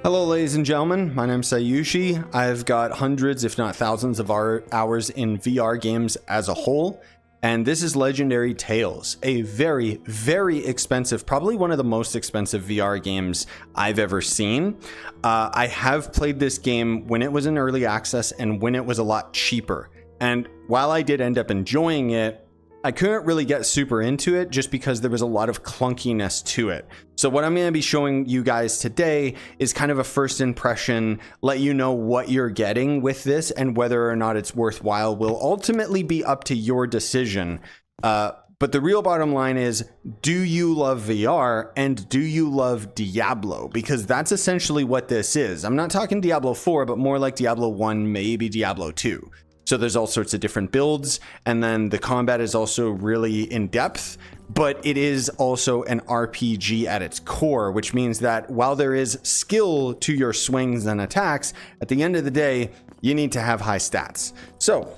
Hello ladies and gentlemen, my name's Scyushi. I've got hundreds if not thousands of hours in VR games as a whole, and this is Legendary Tales, a very, very expensive, probably one of the most expensive VR games I've ever seen. I have played this game when it was in early access and when it was a lot cheaper, and while I did end up enjoying it, I couldn't really get super into it just because there was a lot of clunkiness to it. So what I'm going to be showing you guys today is kind of a first impression, let you know what you're getting with this and whether or not it's worthwhile will ultimately be up to your decision. But the real bottom line is, do you love VR and do you love Diablo? Because that's essentially what this is. I'm not talking Diablo 4, but more like Diablo 1, maybe Diablo 2. So there's all sorts of different builds, and then the combat is also really in depth, but it is also an RPG at its core, which means that while there is skill to your swings and attacks, at the end of the day, you need to have high stats. So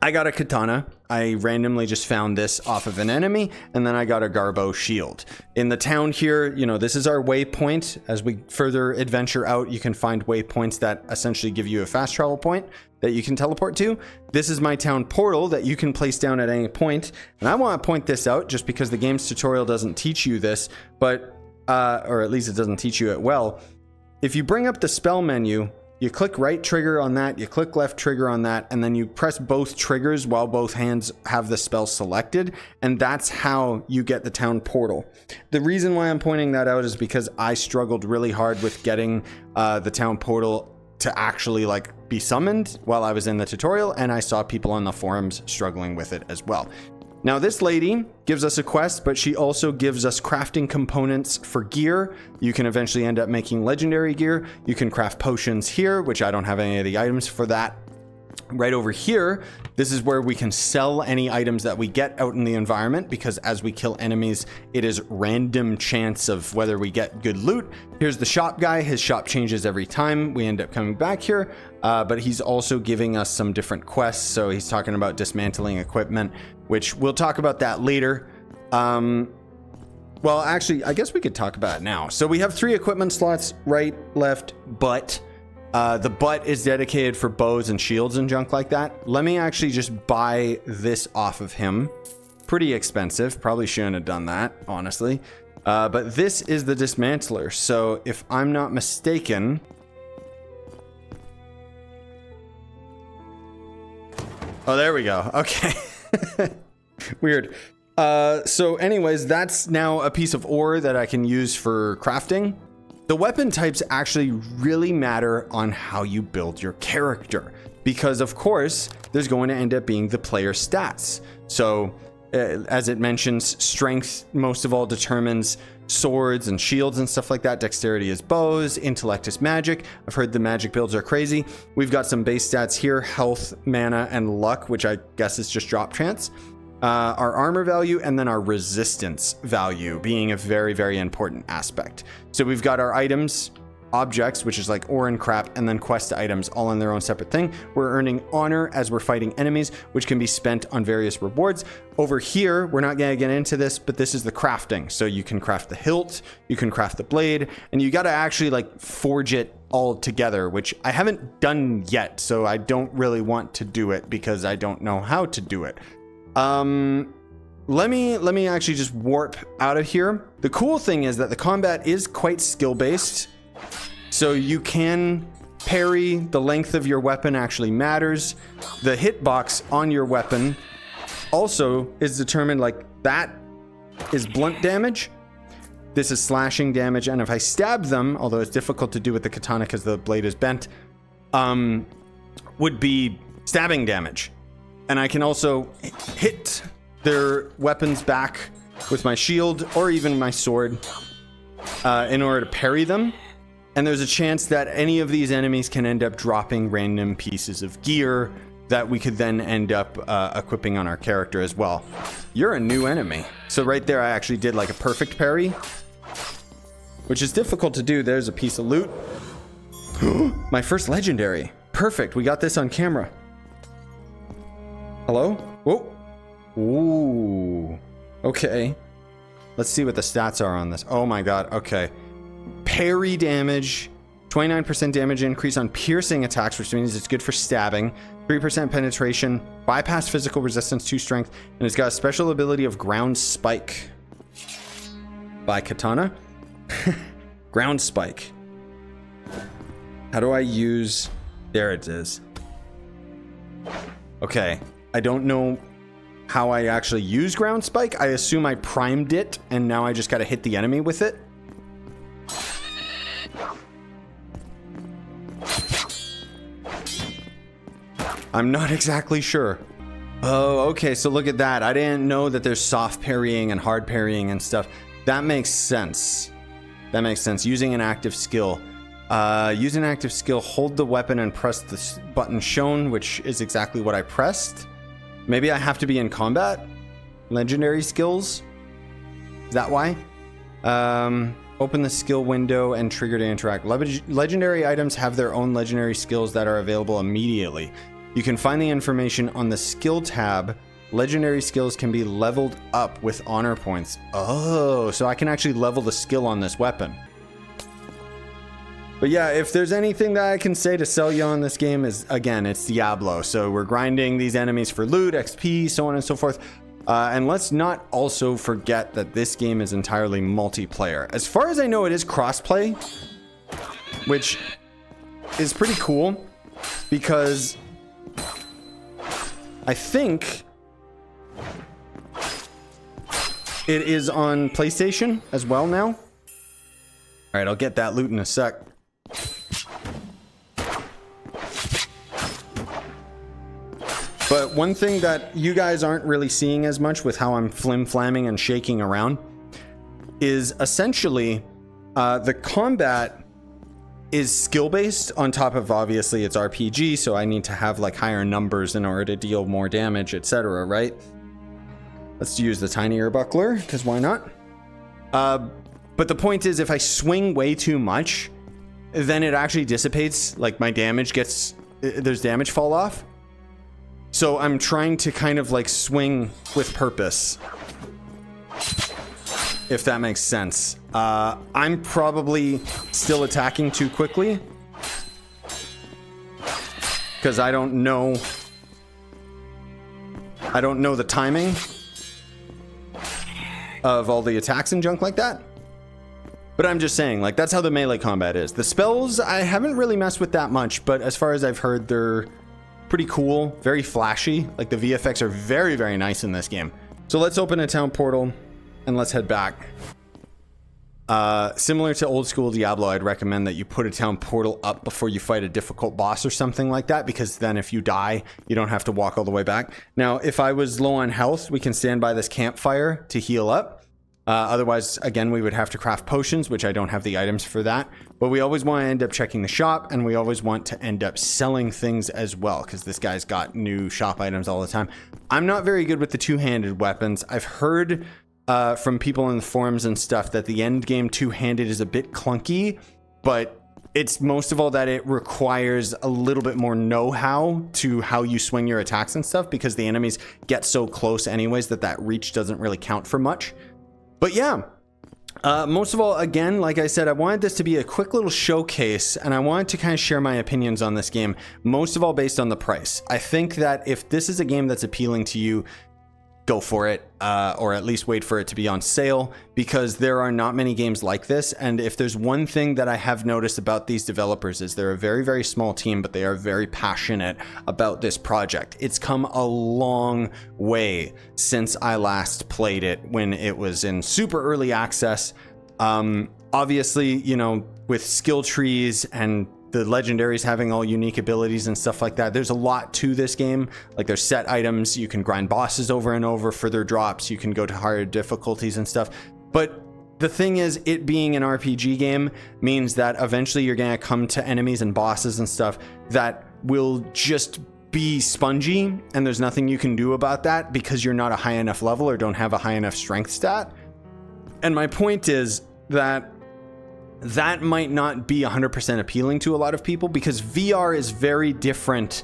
I got a katana. I randomly just found this off of an enemy, and then I got a Garbo shield. In the town here, you know, this is our waypoint. As we further adventure out, you can find waypoints that essentially give you a fast travel point that you can teleport to. This is my town portal that you can place down at any point. And I want to point this out just because the game's tutorial doesn't teach you this, but, or at least it doesn't teach you it well. If you bring up the spell menu, you click right trigger on that, you click left trigger on that, and then you press both triggers while both hands have the spell selected, and that's how you get the town portal. The reason why I'm pointing that out is because I struggled really hard with getting the town portal to actually like be summoned while I was in the tutorial, and I saw people on the forums struggling with it as well. Now this lady gives us a quest, but she also gives us crafting components for gear. You can eventually end up making legendary gear. You can craft potions here, which I don't have any of the items for that. Right over here, this is where we can sell any items that we get out in the environment, because as we kill enemies, it is random chance of whether we get good loot. Here's the shop guy. His shop changes every time we end up coming back here, but he's also giving us some different quests. So he's talking about dismantling equipment, which we'll talk about that later. Well, actually, I guess we could talk about it now. So we have 3 equipment slots, right, left, butt. The butt is dedicated for bows and shields and junk like that. Let me actually just buy this off of him. Pretty expensive. Probably shouldn't have done that, honestly. But this is the dismantler. So if I'm not mistaken... Oh, there we go. Okay. Weird. So anyways, that's now a piece of ore that I can use for crafting. The weapon types actually really matter on how you build your character, because of course there's going to end up being the player stats. So as it mentions, strength most of all determines swords and shields and stuff like that. Dexterity is bows, intellect is magic. I've heard the magic builds are crazy. We've got some base stats here: health, mana, and luck, which I guess is just drop chance. Our armor value, and then our resistance value being a very, very important aspect. So we've got our items, objects, which is like ore and crap, and then quest items, all in their own separate thing. We're earning honor as we're fighting enemies, which can be spent on various rewards. Over here, we're not gonna get into this, but this is the crafting. So you can craft the hilt, you can craft the blade, and you gotta actually like forge it all together, which I haven't done yet. So I don't really want to do it because I don't know how to do it. Let me actually just warp out of here. The cool thing is that the combat is quite skill-based. So you can parry. The length of your weapon actually matters. The hitbox on your weapon also is determined, like that is blunt damage. This is slashing damage. And if I stab them, although it's difficult to do with the katana because the blade is bent, would be stabbing damage. And I can also hit their weapons back with my shield or even my sword in order to parry them. And there's a chance that any of these enemies can end up dropping random pieces of gear that we could then end up equipping on our character as well. You're a new enemy. So right there, I actually did like a perfect parry, which is difficult to do. There's a piece of loot. My first legendary. Perfect. We got this on camera. Hello? Whoa. Ooh. Okay. Let's see what the stats are on this. Oh my god. Okay. Parry damage 29% damage increase on piercing attacks, which means it's good for stabbing. 3% penetration, bypass physical resistance, 2 strength, and it's got a special ability of ground spike by Katana. Ground spike. How do I use... There it is. Okay, I don't know how I actually use ground spike. I assume I primed it, and now I just gotta hit the enemy with it. I'm not exactly sure. Oh, okay, so look at that. I didn't know that there's soft parrying and hard parrying and stuff. That makes sense. That makes sense. Using an active skill. Use an active skill, hold the weapon and press the button shown, which is exactly what I pressed. Maybe I have to be in combat? Legendary skills? Is that why? Open the skill window and trigger to interact. Legendary items have their own legendary skills that are available immediately. You can find the information on the skill tab. Legendary skills can be leveled up with honor points. Oh, so I can actually level the skill on this weapon. But yeah, if there's anything that I can say to sell you on this game is, again, it's Diablo. So we're grinding these enemies for loot, XP, so on and so forth. And let's not also forget that this game is entirely multiplayer. As far as I know, it is crossplay, which is pretty cool because I think it is on PlayStation as well now. All right, I'll get that loot in a sec. But one thing that you guys aren't really seeing as much with how I'm flim-flamming and shaking around is essentially the combat is skill-based on top of, obviously, it's RPG, so I need to have like higher numbers in order to deal more damage, etc., right? Let's use the tinier buckler, because why not? But the point is, if I swing way too much, then it actually dissipates, like my damage gets, there's damage fall off. So I'm trying to kind of like swing with purpose, if that makes sense. I'm probably still attacking too quickly because I don't know the timing of all the attacks and junk like that. But I'm just saying, like, that's how the melee combat is. The spells, I haven't really messed with that much, but as far as I've heard, they're pretty cool, very flashy. Like, the VFX are very, very nice in this game. So let's open a town portal and let's head back. Similar to old school Diablo, I'd recommend that you put a town portal up before you fight a difficult boss or something like that, because then if you die, you don't have to walk all the way back. Now, if I was low on health, we can stand by this campfire to heal up. Otherwise, again, we would have to craft potions, which I don't have the items for that. But we always want to end up checking the shop, and we always want to end up selling things as well, because this guy's got new shop items all the time. I'm not very good with the two-handed weapons. I've heard from people in the forums and stuff that the end game two-handed is a bit clunky, but it's most of all that it requires a little bit more know-how to how you swing your attacks and stuff, because the enemies get so close anyways that reach doesn't really count for much. But yeah, most of all, again, like I said, I wanted this to be a quick little showcase, and I wanted to kind of share my opinions on this game, most of all based on the price. I think that if this is a game that's appealing to you, go for it, or at least wait for it to be on sale, because there are not many games like this. And if there's one thing that I have noticed about these developers is they're a very, very small team, but they are very passionate about this project. It's come a long way since I last played it when it was in super early access. Obviously, you know, with skill trees and the legendaries having all unique abilities and stuff like that, there's a lot to this game. Like, there's set items, you can grind bosses over and over for their drops, you can go to higher difficulties and stuff. But the thing is, it being an RPG game means that eventually you're gonna come to enemies and bosses and stuff that will just be spongy, and there's nothing you can do about that because you're not a high enough level or don't have a high enough strength stat. And my point is that might not be 100% appealing to a lot of people, because VR is very different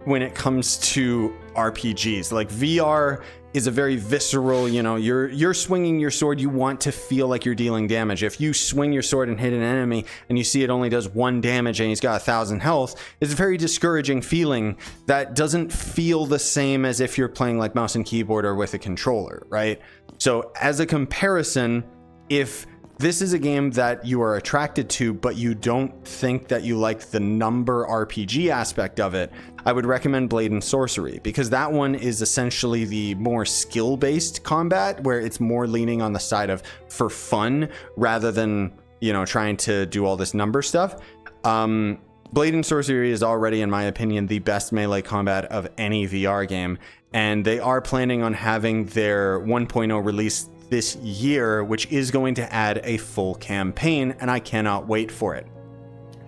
when it comes to RPGs. Like VR is a very visceral, you know, you're swinging your sword, you want to feel like you're dealing damage. If you swing your sword and hit an enemy and you see it only does 1 damage and he's got 1,000 health, it's a very discouraging feeling that doesn't feel the same as if you're playing like mouse and keyboard or with a controller, right? So as a comparison, if this is a game that you are attracted to, but you don't think that you like the number RPG aspect of it, I would recommend Blade and Sorcery, because that one is essentially the more skill-based combat, where it's more leaning on the side of for fun rather than, you know, trying to do all this number stuff. Blade and Sorcery is already, in my opinion, the best melee combat of any VR game, and they are planning on having their 1.0 release this year, which is going to add a full campaign, and I cannot wait for it.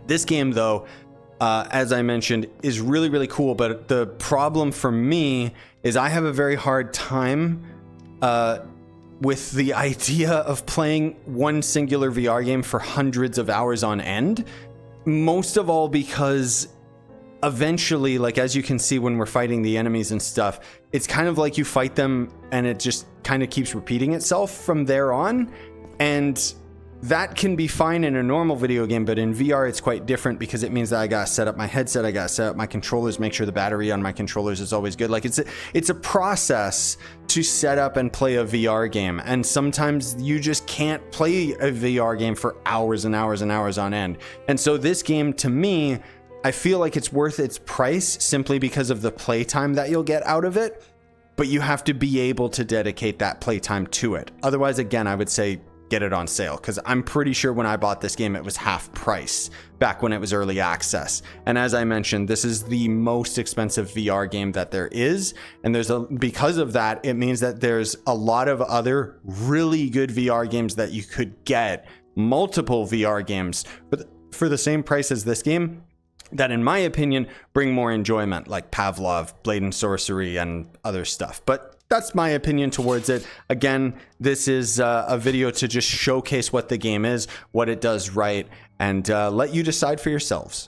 This game, though, as I mentioned, is really, really cool, but the problem for me is I have a very hard time with the idea of playing one singular VR game for hundreds of hours on end, most of all because eventually, like as you can see when we're fighting the enemies and stuff, it's kind of like you fight them and it just kind of keeps repeating itself from there on. And that can be fine in a normal video game, but in VR it's quite different, because it means that I gotta set up my headset, I gotta set up my controllers, make sure the battery on my controllers is always good. Like it's a process to set up and play a VR game, and sometimes you just can't play a VR game for hours and hours and hours on end. And so this game, to me, I feel like it's worth its price simply because of the playtime that you'll get out of it, but you have to be able to dedicate that playtime to it. Otherwise, again, I would say get it on sale, because I'm pretty sure when I bought this game, it was half price back when it was early access. And as I mentioned, this is the most expensive VR game that there is. And because of that, it means that there's a lot of other really good VR games that you could get, multiple VR games, but for the same price as this game, that in my opinion bring more enjoyment, like Pavlov, Blade and Sorcery, and other stuff. But that's my opinion towards it. Again, this is a video to just showcase what the game is, what it does right, and let you decide for yourselves.